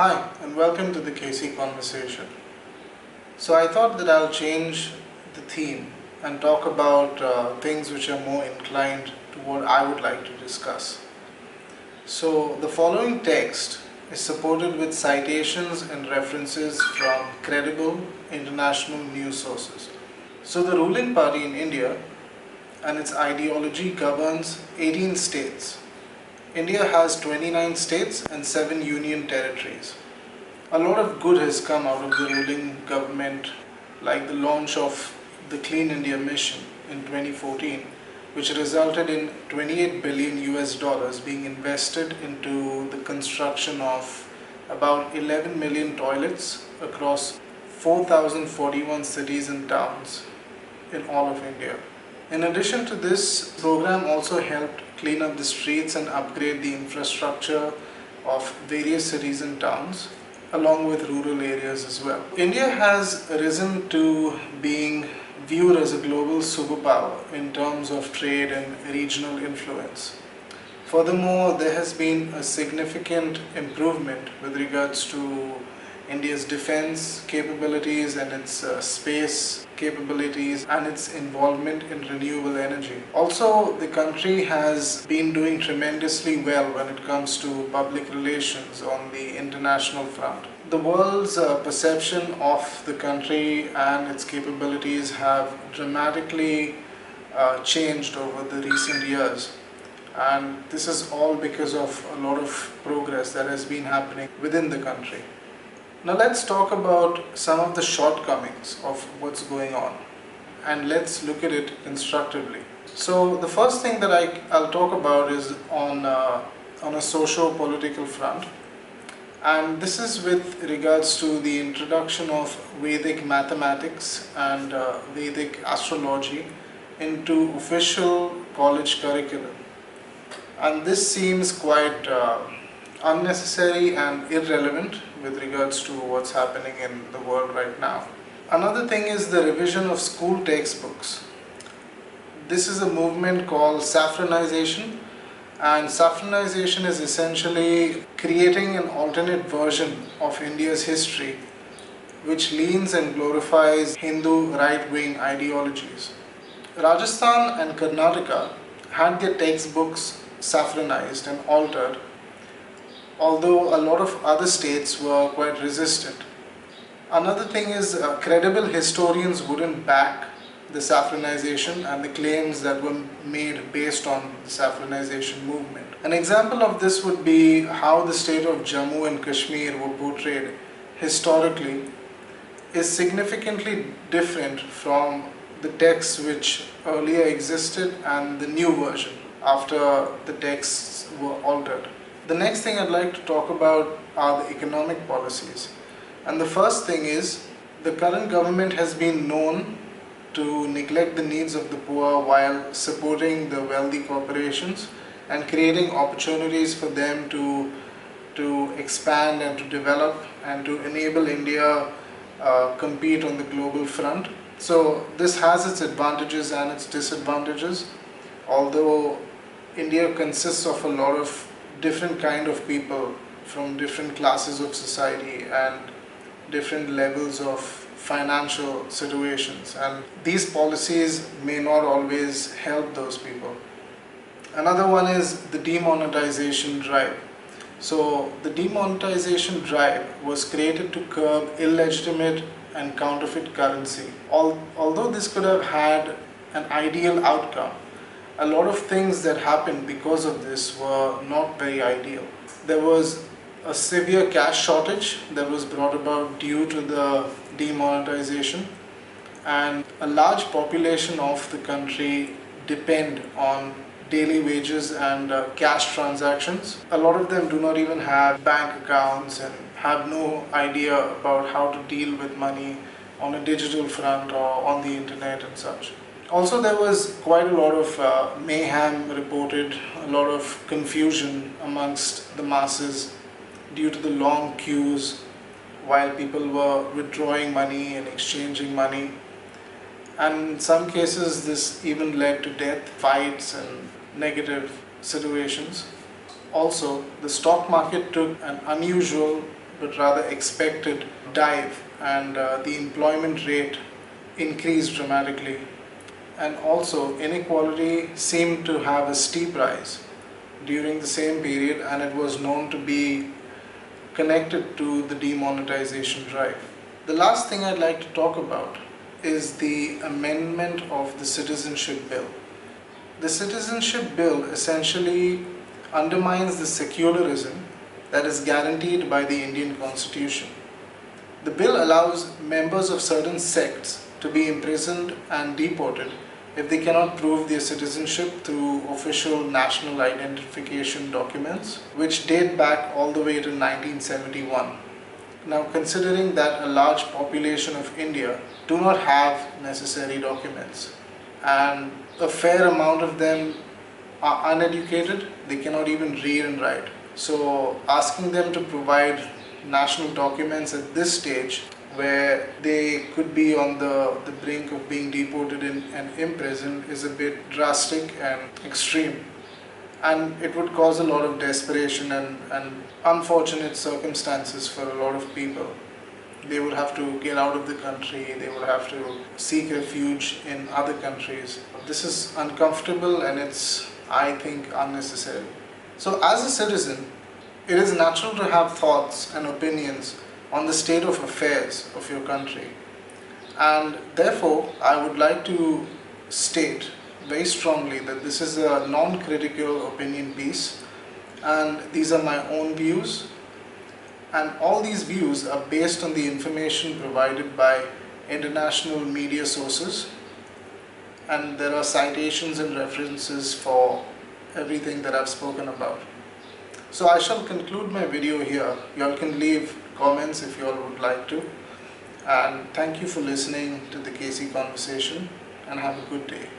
Hi, and welcome to the KC Conversation. So I thought that I'll change the theme and talk about things which are more inclined to what I would like to discuss. So the following text is supported with citations and references from credible international news sources. So the ruling party in India and its ideology governs 18 states. India has 29 states and 7 union territories. A lot of good has come out of the ruling government, like the launch of the Clean India Mission in 2014, which resulted in 28 billion US dollars being invested into the construction of about 11 million toilets across 4,041 cities and towns in all of India. In addition to this, program also helped clean up the streets and upgrade the infrastructure of various cities and towns, along with rural areas as well. India has risen to being viewed as a global superpower in terms of trade and regional influence. Furthermore, there has been a significant improvement with regards to India's defense capabilities and its space capabilities and its involvement in renewable energy. Also, the country has been doing tremendously well when it comes to public relations on the international front. The world's perception of the country and its capabilities have dramatically changed over the recent years. And this is all because of a lot of progress that has been happening within the country. Now let's talk about some of the shortcomings of what's going on, and let's look at it constructively. So the first thing that I'll talk about is on a socio-political front, and this is with regards to the introduction of Vedic mathematics and Vedic astrology into official college curriculum. And this seems quite unnecessary and irrelevant with regards to what's happening in the world right now. Another thing is the revision of school textbooks. This is a movement called saffronization, and saffronization is essentially creating an alternate version of India's history which leans and glorifies Hindu right-wing ideologies. Rajasthan and Karnataka had their textbooks saffronized and altered, although a lot of other states were quite resistant. Another thing is credible historians wouldn't back the saffronization and the claims that were made based on the saffronization movement. An example of this would be how the state of Jammu and Kashmir were portrayed historically is significantly different from the texts which earlier existed and the new version after the texts were altered. The next thing I'd like to talk about are the economic policies. And the first thing is, the current government has been known to neglect the needs of the poor while supporting the wealthy corporations and creating opportunities for them to expand and to develop and to enable India compete on the global front. So this has its advantages and its disadvantages. Although India consists of a lot of different kind of people from different classes of society and different levels of financial situations, and these policies may not always help those people. Another one is the demonetization drive. So the demonetization drive was created to curb illegitimate and counterfeit currency. Although this could have had an ideal outcome, a lot of things that happened because of this were not very ideal. There was a severe cash shortage that was brought about due to the demonetization, and a large population of the country depend on daily wages and cash transactions. A lot of them do not even have bank accounts and have no idea about how to deal with money on a digital front or on the internet and such. Also, there was quite a lot of mayhem reported, a lot of confusion amongst the masses due to the long queues while people were withdrawing money and exchanging money. And in some cases, this even led to death, fights, and negative situations. Also, the stock market took an unusual but rather expected dive, and the employment rate increased dramatically. And also, inequality seemed to have a steep rise during the same period, and it was known to be connected to the demonetization drive. The last thing I'd like to talk about is the amendment of the Citizenship Bill. The Citizenship Bill essentially undermines the secularism that is guaranteed by the Indian Constitution. The bill allows members of certain sects to be imprisoned and deported if they cannot prove their citizenship through official national identification documents, which date back all the way to 1971. Now, considering that a large population of India do not have necessary documents, and a fair amount of them are uneducated, they cannot even read and write. So asking them to provide national documents at this stage, where they could be on the brink of being deported and imprisoned, is a bit drastic and extreme. And it would cause a lot of desperation and unfortunate circumstances for a lot of people. They would have to get out of the country, they would have to seek refuge in other countries. This is uncomfortable and it's, I think, unnecessary. So as a citizen, it is natural to have thoughts and opinions on the state of affairs of your country. And therefore, I would like to state very strongly that this is a non-critical opinion piece, and these are my own views, and all these views are based on the information provided by international media sources, and there are citations and references for everything that I've spoken about. So I shall conclude my video here. You all can leave comments if you all would like to, and thank you for listening to the KC Conversation, and have a good day.